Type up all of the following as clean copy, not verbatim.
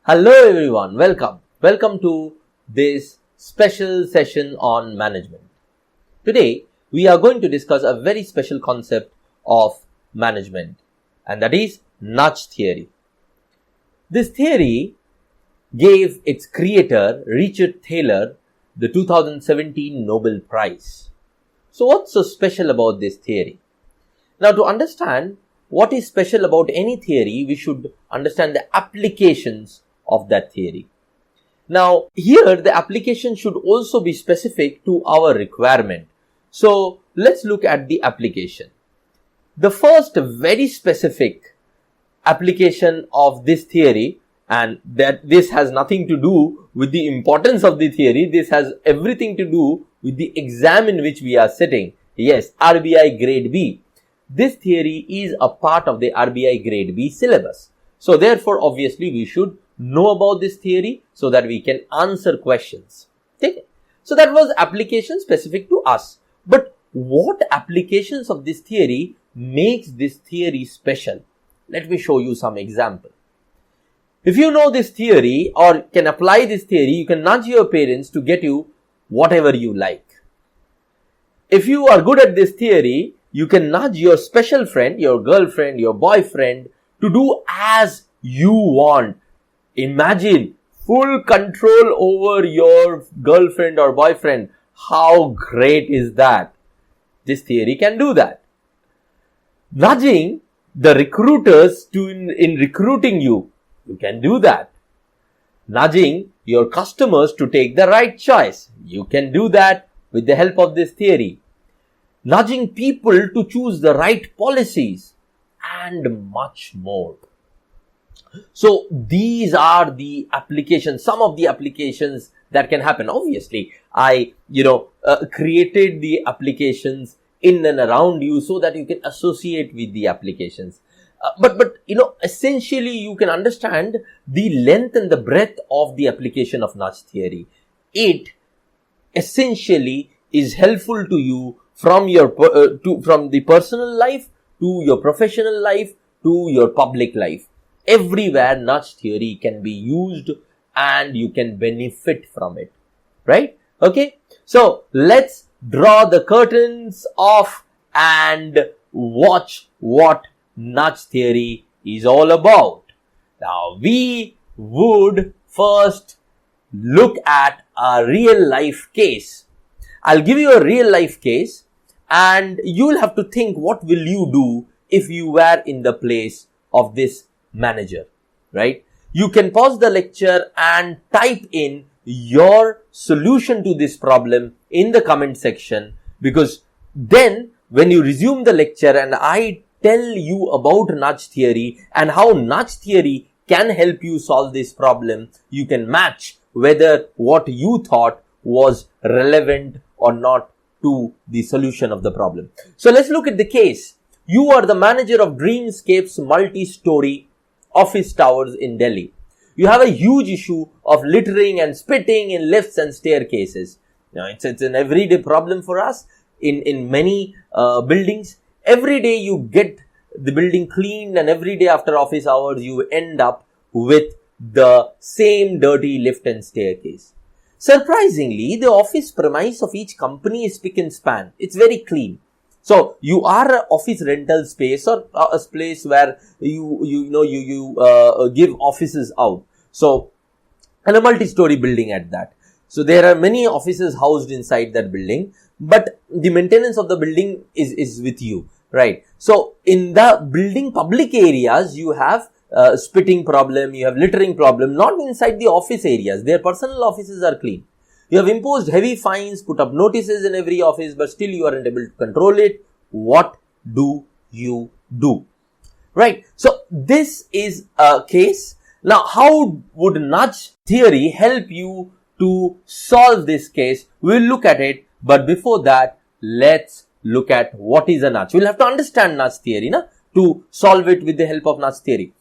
Hello everyone, welcome to this special session on management. Today we are going to discuss a very special concept of management, and that is nudge theory. This theory gave its creator Richard Thaler the 2017 Nobel Prize. So what's so special about this theory? Now, to understand what is special about any theory, we should understand the applications of that theory. Now, here the application should also be specific to our requirement. So, let's look at the application. The first very specific application of this theory, and that this has nothing to do with the importance of the theory, this has everything to do with the exam in which we are sitting. Yes, RBI Grade B. This theory is a part of the RBI Grade B syllabus. So, therefore, obviously, we should know about this theory so that we can answer questions. Okay? So that was application specific to us. But what applications of this theory makes this theory special? Let me show you some example. If you know this theory or can apply this theory, you can nudge your parents to get you whatever you like. If you are good at this theory, you can nudge your special friend, your girlfriend, your boyfriend to do as you want. Imagine full control over your girlfriend or boyfriend. How great is that? This theory can do that. Nudging the recruiters to in recruiting you can do that. Nudging your customers to take the right choice, you can do that with the help of this theory. Nudging people to choose the right policies and much more. So these are the applications, some of the applications that can happen. Obviously, I created the applications in and around you so that you can associate with the applications. But essentially you can understand the length and the breadth of the application of nudge theory. It essentially is helpful to you from your from the personal life to your professional life to your public life. Everywhere nudge theory can be used and you can benefit from it, right? Okay, so let's draw the curtains off and watch what nudge theory is all about. Now, we would first look at a real life case. I'll give you a real life case and you'll have to think, what will you do if you were in the place of this manager, right? You can pause the lecture and type in your solution to this problem in the comment section, because then when you resume the lecture and I tell you about nudge theory and how nudge theory can help you solve this problem, you can match whether what you thought was relevant or not to the solution of the problem. So let's look at the case. You are the manager of Dreamscape's multi-story office towers in Delhi. You have a huge issue of littering and spitting in lifts and staircases. Now, it's an everyday problem for us in many buildings. Every day you get the building cleaned and every day after office hours you end up with the same dirty lift and staircase. Surprisingly, the office premise of each company is spick and span. It's very clean. So you are an office rental space or a place where you give offices out. So, and a multi-story building at that. So there are many offices housed inside that building, but the maintenance of the building is with you, right? So in the building public areas, you have spitting problem, you have littering problem, not inside the office areas. Their personal offices are clean. You have imposed heavy fines, put up notices in every office, but still you aren't able to control it. What do you do? Right? So this is a case. Now, how would nudge theory help you to solve this case? We'll look at it. But before that, let's look at what is a nudge. We'll have to understand nudge theory to solve it with the help of nudge theory.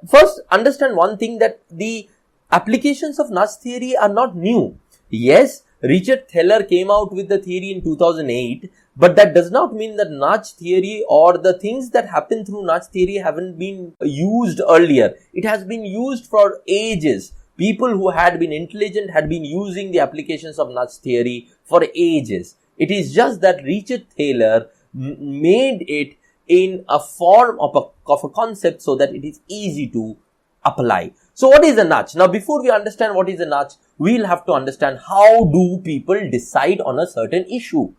First, understand one thing, that the applications of nudge theory are not new. Yes, Richard Thaler came out with the theory in 2008, But that does not mean that nudge theory or the things that happen through nudge theory haven't been used earlier. It has been used for ages. People who had been intelligent had been using the applications of nudge theory for ages. It is just that Richard Thaler made it in a form of a concept so that it is easy to apply. So what is a nudge? Now, before we understand what is a nudge, we'll have to understand how do people decide on a certain issue.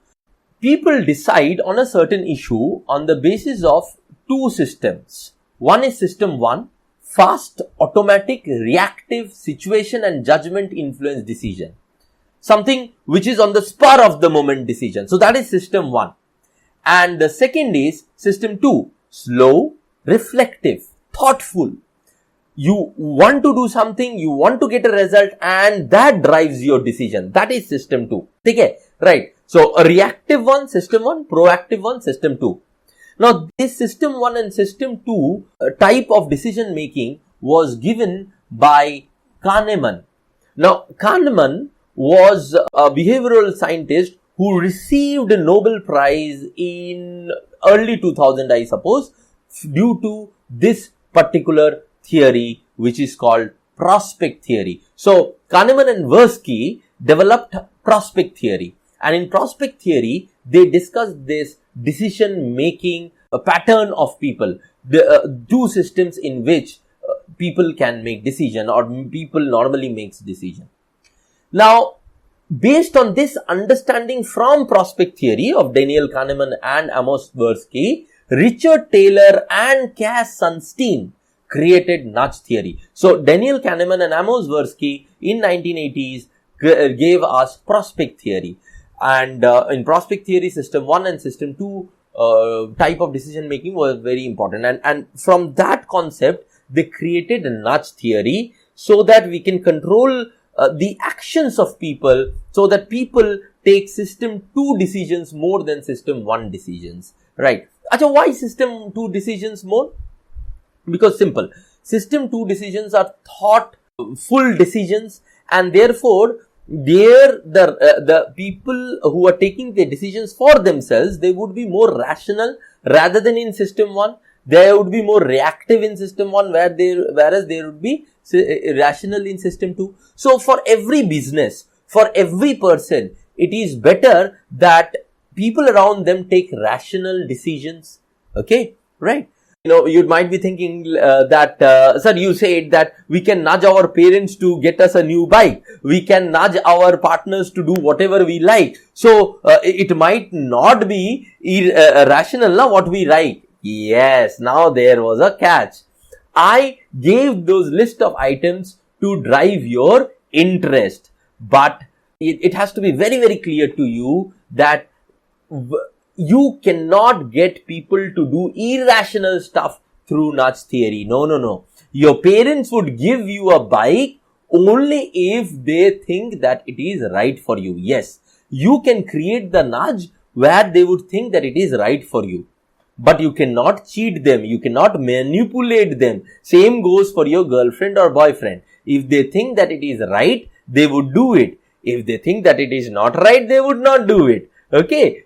People decide on a certain issue on the basis of two systems. One is system 1, fast, automatic, reactive, situation and judgment influence decision. Something which is on the spur of the moment decision. So that is system 1. And the second is system 2, slow, reflective, thoughtful. You want to do something, you want to get a result, and that drives your decision. That is system 2. Okay, right. So a reactive one, system 1, proactive one, system 2. Now this system 1 and system 2 type of decision making was given by Kahneman. Now Kahneman was a behavioral scientist who received a Nobel Prize in early 2000, I suppose, due to this particular theory, which is called prospect theory. So Kahneman and Tversky developed prospect theory. And in prospect theory, they discussed this decision-making pattern of people, the two systems in which people can make decision or people normally makes decision. Now, based on this understanding from prospect theory of Daniel Kahneman and Amos Tversky, Richard Thaler and Cass Sunstein created nudge theory. So, Daniel Kahneman and Amos Tversky in 1980s gave us prospect theory. And in prospect theory, system 1 and system 2 type of decision making was very important. And from that concept, they created a nudge theory so that we can control the actions of people, so that people take system 2 decisions more than system 1 decisions. Right. Achha, why system 2 decisions more? Because simple. System 2 decisions are thoughtful decisions, and therefore the people who are taking the decisions for themselves, they would be more rational rather than in system 1. They would be more reactive in system 1, whereas they would be rational in system 2. So for every business, for every person, it is better that people around them take rational decisions. Okay, right? You might be thinking sir, you said that we can nudge our parents to get us a new bike. We can nudge our partners to do whatever we like. So, it might not be rational, what we like. Yes, now there was a catch. I gave those list of items to drive your interest. But it has to be very, very clear to you that you cannot get people to do irrational stuff through nudge theory. No. Your parents would give you a bike only if they think that it is right for you. Yes, you can create the nudge where they would think that it is right for you. But you cannot cheat them. You cannot manipulate them. Same goes for your girlfriend or boyfriend. If they think that it is right, they would do it. If they think that it is not right, they would not do it. Okay.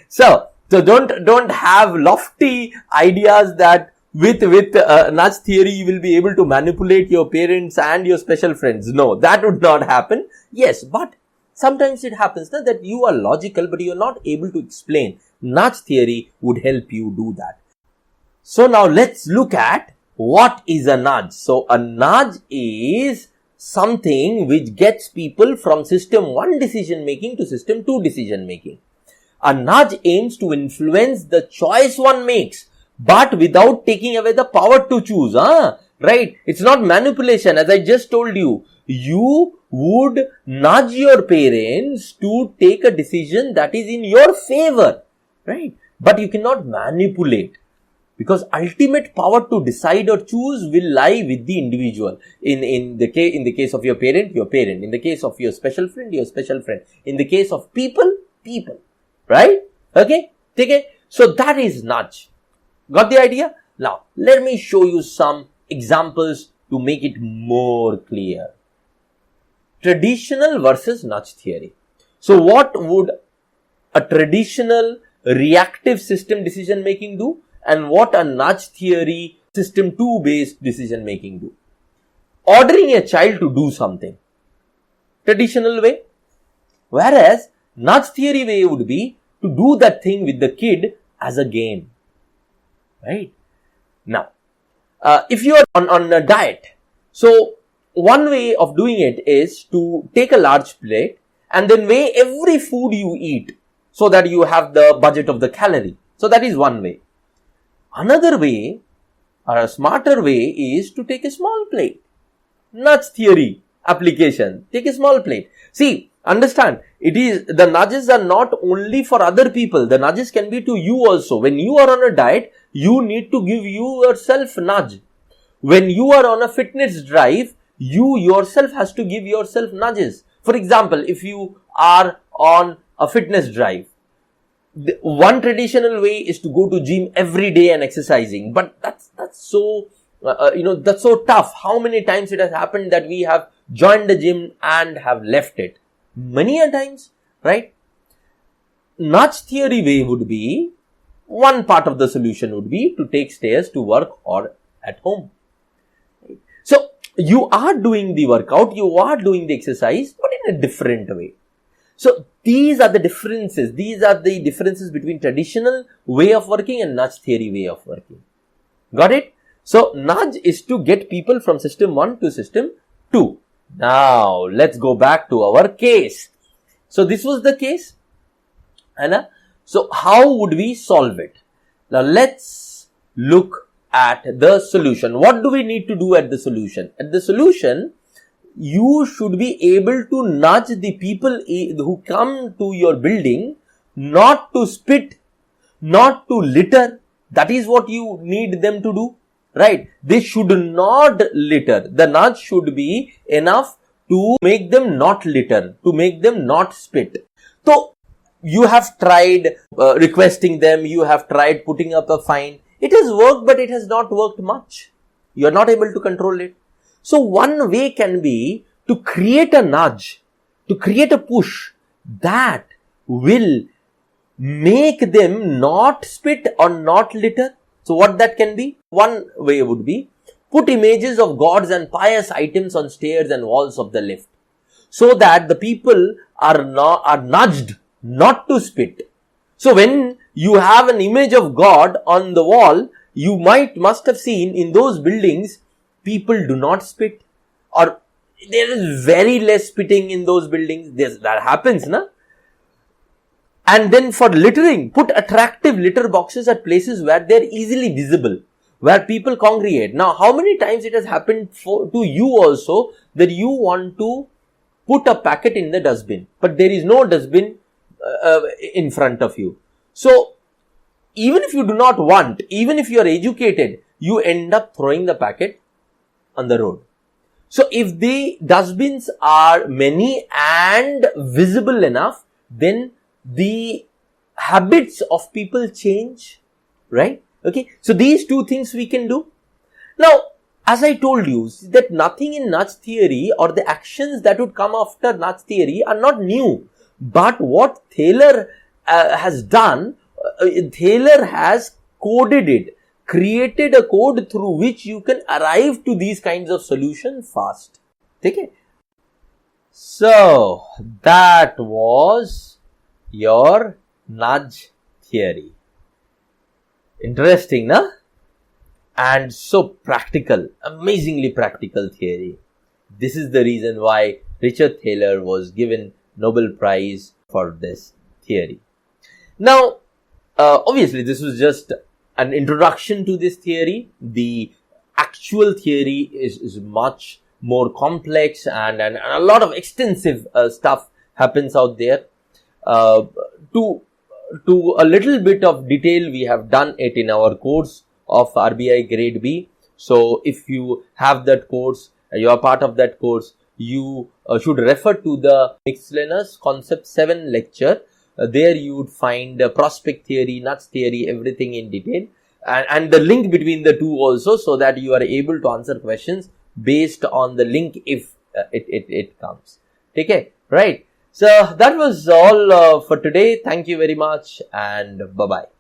So don't have lofty ideas that with nudge theory you will be able to manipulate your parents and your special friends. No, that would not happen. Yes, but sometimes it happens that you are logical but you are not able to explain. Nudge theory would help you do that. So now let's look at what is a nudge. So a nudge is something which gets people from system 1 decision making to system 2 decision making. A nudge aims to influence the choice one makes, but without taking away the power to choose. Right? It's not manipulation. As I just told you, you would nudge your parents to take a decision that is in your favor. Right? But you cannot manipulate, because ultimate power to decide or choose will lie with the individual. In the case of your parent. In the case of your special friend. In the case of people. Right? Okay? So that is nudge. Got the idea? Now, let me show you some examples to make it more clear. Traditional versus nudge theory. So what would a traditional reactive system decision making do and what a nudge theory system 2 based decision making do. Ordering a child to do something, traditional way, whereas nudge theory way would be to do that thing with the kid as a game, right? Now, if you are on a diet, so one way of doing it is to take a large plate and then weigh every food you eat so that you have the budget of the calorie. So that is one way. Another way, or a smarter way, is to take a small plate. Nudge theory application. Take a small plate. See, understand, the nudges are not only for other people. The nudges can be to you also. When you are on a diet, you need to give yourself nudge. When you are on a fitness drive, you yourself has to give yourself nudges. For example, if you are on a fitness drive, one traditional way is to go to gym every day and exercising, but that's so that's so tough. How many times it has happened that we have joined the gym and have left it? Many a times, right? Nudge theory way would be, one part of the solution would be to take stairs to work or at home. So you are doing the workout, you are doing the exercise, but in a different way. So these are the differences. These are the differences between traditional way of working and nudge theory way of working. Got it? So nudge is to get people from system 1 to system 2. Now let's go back to our case. So this was the case. Anna. So how would we solve it? Now let's look at the solution. What do we need to do at the solution? At the solution, you should be able to nudge the people who come to your building not to spit, not to litter. That is what you need them to do, right? They should not litter. The nudge should be enough to make them not litter, to make them not spit. So, you have tried requesting them, you have tried putting up a fine. It has worked, but it has not worked much. You are not able to control it. So one way can be to create a nudge, to create a push that will make them not spit or not litter. So what that can be? One way would be put images of gods and pious items on stairs and walls of the lift, so that the people are nudged not to spit. So when you have an image of God on the wall, you must have seen in those buildings, people do not spit, or there is very less spitting in those buildings. That happens, na? And then for littering, put attractive litter boxes at places where they are easily visible, where people congregate. Now, how many times it has happened to you also that you want to put a packet in the dustbin, but there is no dustbin in front of you. So, even if you do not want, even if you are educated, you end up throwing the packet on the road. So, if the dustbins are many and visible enough, then the habits of people change, right? Okay. So, these two things we can do. Now, as I told you, that nothing in nudge theory or the actions that would come after nudge theory are not new. But what Thaler has done, Thaler has coded it, created a code through which you can arrive to these kinds of solutions fast. Okay? So, that was your nudge theory. Interesting, na? And so practical, amazingly practical theory. This is the reason why Richard Thaler was given Nobel Prize for this theory. Now, obviously this was just an introduction to this theory. The actual theory is much more complex and a lot of extensive stuff happens out there. To a little bit of detail, we have done it in our course of RBI Grade B. So, if you have that course, you are part of that course, you should refer to the Mixed Learners Concept 7 lecture. There you would find prospect theory, nudge theory, everything in detail, and the link between the two also, so that you are able to answer questions based on the link if it comes. Okay, right? So that was all for today. Thank you very much and bye-bye.